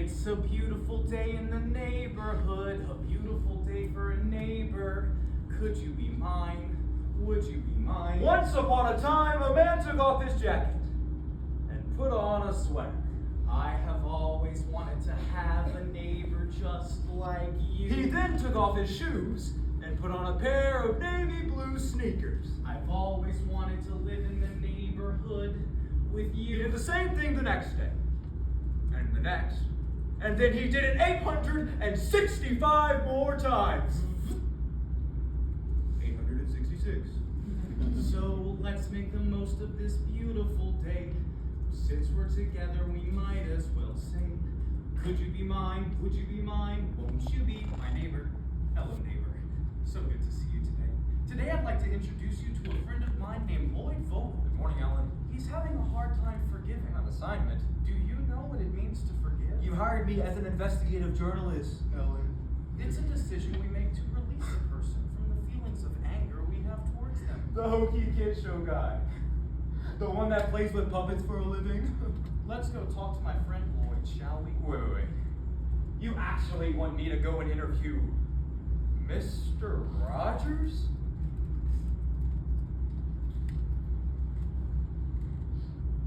It's a beautiful day in the neighborhood, a beautiful day for a neighbor. Could you be mine? Would you be mine? Once upon a time, a man took off his jacket and put on a sweater. I have always wanted to have a neighbor just like you. He then took off his shoes and put on a pair of navy blue sneakers. I've always wanted to live in the neighborhood with you. He did the same thing the next day, and the next, and then he did it 865 more times. 866. So let's make the most of this beautiful day. Since we're together, we might as well sing. Could you be mine? Would you be mine? Won't you be my neighbor? Hello, neighbor. So good to see you today. Today I'd like to introduce you to a friend of mine named Lloyd Vogel. Good morning, Ellen. He's having a hard time forgiving. On assignment. Do you know what it means to forgive? You hired me as an investigative journalist, Ellen. It's a decision we make to release a person from the feelings of anger we have towards them. The hokey kid show guy. The one that plays with puppets for a living. Let's go talk to my friend Lloyd, shall we? Wait. You actually want me to go and interview Mr. Rogers?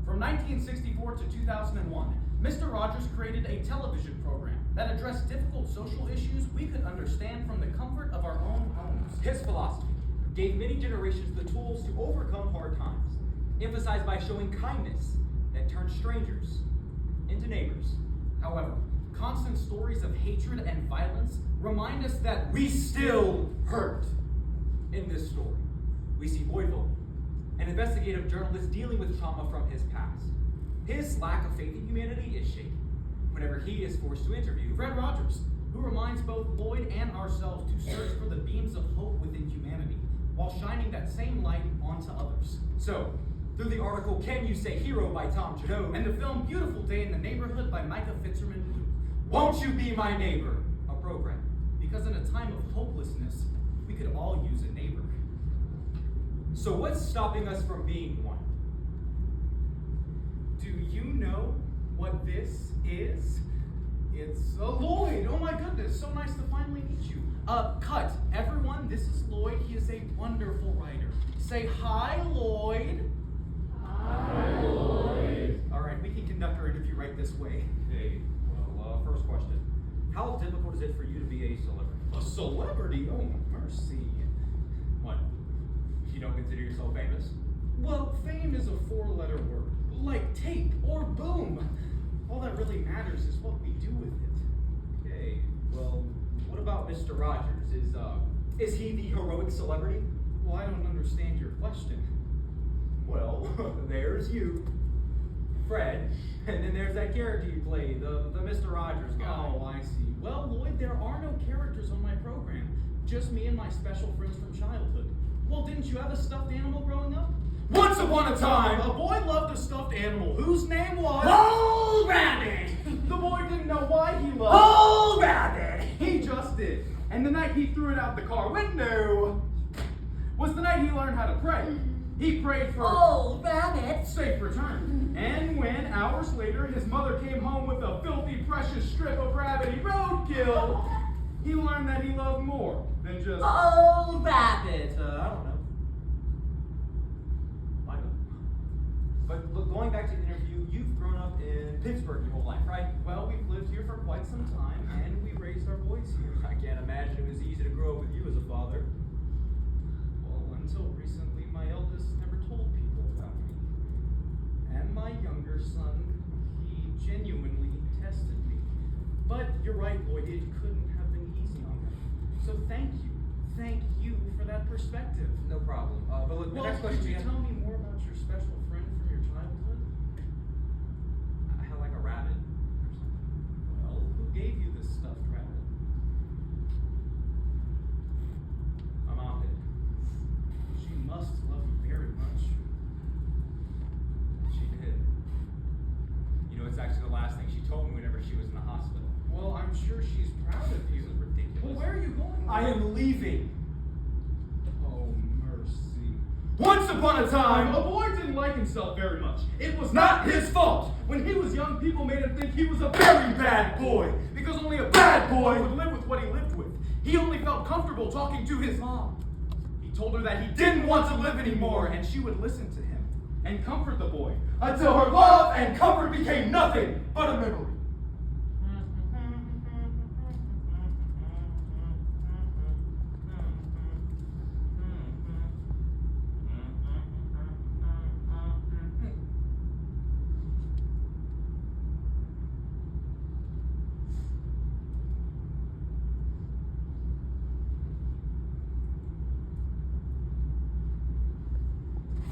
From 1964 to 2001, Mr. Rogers created a television program that addressed difficult social issues we could understand from the comfort of our own homes. His philosophy gave many generations the tools to overcome hard times, emphasized by showing kindness that turned strangers into neighbors. However, constant stories of hatred and violence remind us that We still hurt. In this story, we see Lloyd Vogel, an investigative journalist dealing with trauma from his past. His lack of faith in humanity is shaken whenever he is forced to interview Fred Rogers, who reminds both Lloyd and ourselves to search for the beams of hope within humanity, while shining that same light onto others. So, through the article Can You Say Hero by Tom Janot And the film Beautiful Day in the Neighborhood by Micah Fitzerman Blue. Won't You Be My Neighbor, a program. Because in a time of hopelessness, we could all use a neighbor. So what's stopping us from being one? Do you know what this is? It's Lloyd. Oh my goodness, so nice to finally meet you. Cut. Everyone, this is Lloyd. He is a wonderful writer. Say hi, Lloyd. Hi, Lloyd. All right, we can conduct our interview right this way. Okay, well, first question. How difficult is it for you to be a celebrity? A celebrity? Oh, mercy. What? You don't consider yourself famous? Well, fame is a four-letter word, like tape or boom. All that really matters is what we do with it. Okay, well, what about Mr. Rogers? Is he the heroic celebrity? Well, I don't understand your question. Well, there's you, Fred, and then there's that character you play, the Mr. Rogers guy. Oh, I see. Well, Lloyd, there are no characters on my program. Just me and my special friends from childhood. Well, didn't you have a stuffed animal growing up? Once upon a time, A boy loved a stuffed animal whose name was... Old Rabbit! The boy didn't know why he loved... Old Rabbit! He just did. And the night he threw it out the car window was the night he learned how to pray. He prayed for... Old Rabbit! safe return. And when, hours later, his mother came home with a filthy, precious strip of rabbity roadkill, he learned that he loved more than just... Old Rabbit! I don't know. But look, going back to the interview, you've grown up in Pittsburgh your whole life, right? Well, we've lived here for quite some time, and we raised our boys here. I can't imagine it was easy to grow up with you as a father. Well, until recently, my eldest never told people about me. And my younger son, he genuinely tested me. But you're right, Lloyd, it couldn't have been easy on them. So thank you. Thank you for that perspective. No problem. But look, the Well, next could question you we have- tell me more about your special friend from your childhood? I had like a rabbit or something. Well, who gave you this stuffed rabbit? My mom did. She must love you very much. She did. You know, it's actually the last thing she told me whenever she was in the hospital. Well, I'm sure she's proud of you. This is ridiculous. Well, where are you going? I am leaving. Oh, mercy. Once upon a time, A boy didn't didn't like himself very much. It was not his fault. When he was young, people made him think he was a very bad boy, because only a bad boy would live with what he lived with. He only felt comfortable talking to his mom. He told her that he didn't want to live anymore, and she would listen to him and comfort the boy until her love and comfort became nothing but a memory.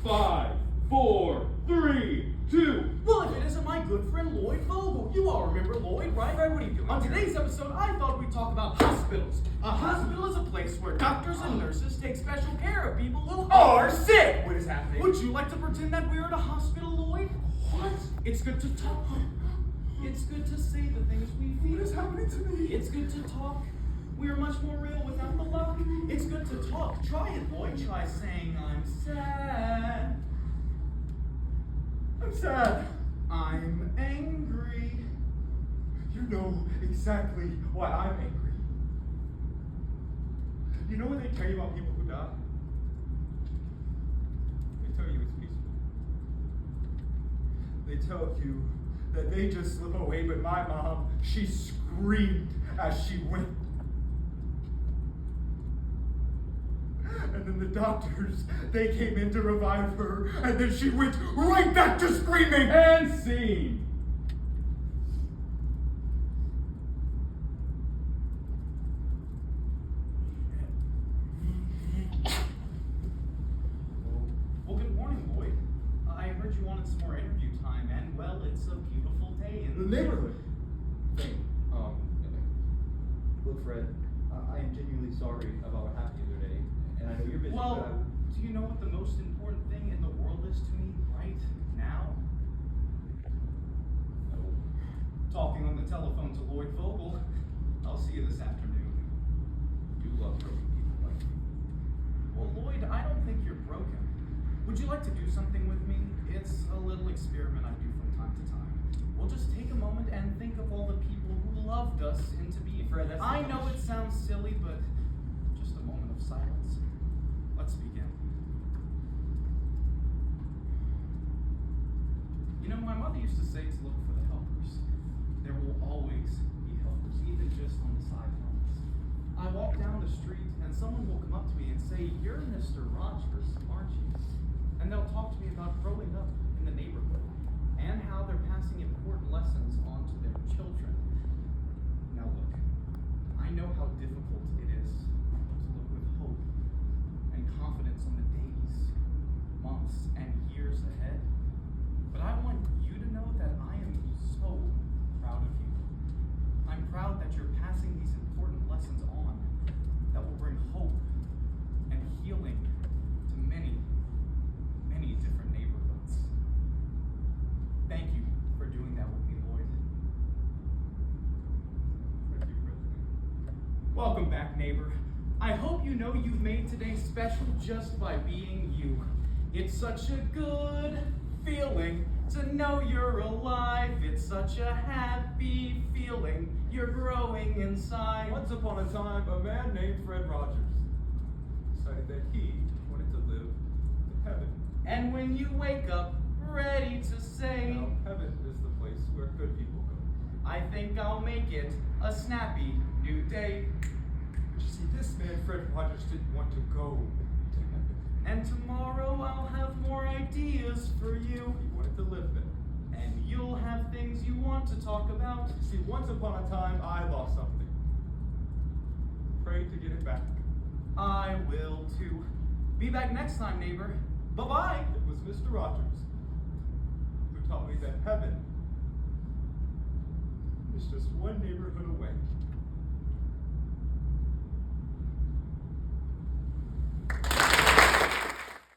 Five, four, three, two. Well, if it isn't my good friend Lloyd Vogel. You all remember Lloyd, right? Fred, what are you doing On here? today's episode, I thought we'd talk about hospitals. A hospital is a place where doctors and nurses take special care of people who are sick. What is happening? Would you like to pretend that we're at a hospital, Lloyd? What? It's good to talk. It's good to say the things we feel. What is happening to me? It's good to talk. We are much more real without the luck. It's good to talk. Try it, Lloyd. Try saying I'm sad. I'm sad. I'm angry. You know exactly why I'm angry. You know what they tell you about people who die? They tell you it's peaceful. They tell you that they just slip away, but my mom, she screamed as she went. And then the doctors, they came in to revive her, and then she went right back to screaming. And scene. Well, good morning, Lloyd. I heard you wanted some more interview time, and well, it's a beautiful day in The neighborhood. Thing. Look, Fred, I am genuinely sorry about what happened the other day, and I know you're busy, Well, but do you know what the most important thing in the world is to me right now? Talking on the telephone to Lloyd Vogel. I'll see you this afternoon. you love broken people like me. Well, Lloyd, I don't think you're broken. Would you like to do something with me? It's a little experiment I do from time to time. We'll just take a moment and think of all the people who loved us into being. Fred, that's I too know much. it sounds silly, but just a moment of silence. Let's begin. You know, my mother used to say to look for the helpers. There will always be helpers, even just on the sidelines. I walk down the street and someone will come up to me and say, "You're Mr. Rogers, aren't you?" And they'll talk to me about growing up in the neighborhood and how they're passing important lessons on to their children. Now look, I know how difficult it is to look with hope and confidence on the days, months, and years ahead. But I want you to know that I am so proud of you. I'm proud that you're passing these important lessons on that will bring hope and healing to many, many different neighborhoods. Thank you for doing that with me, Lloyd. Thank you, Fred. Welcome back, neighbor. I hope you know you've made today special just by being you. It's such a good feeling to know you're alive. It's such a happy feeling you're growing inside. Once upon a time, a man named Fred Rogers decided that he wanted to live in heaven. And when you wake up ready to say, Now, heaven is the place where good people go. I think I'll make it a snappy new day. But you see, this man, Fred Rogers, didn't want to go to heaven. And tomorrow I'll have more ideas for you. He wanted to live there. And you'll have things you want to talk about. You see, once upon a time, I lost something. Pray to get it back. I will too. Be back next time, neighbor. Bye-bye. It was Mr. Rogers who taught me that heaven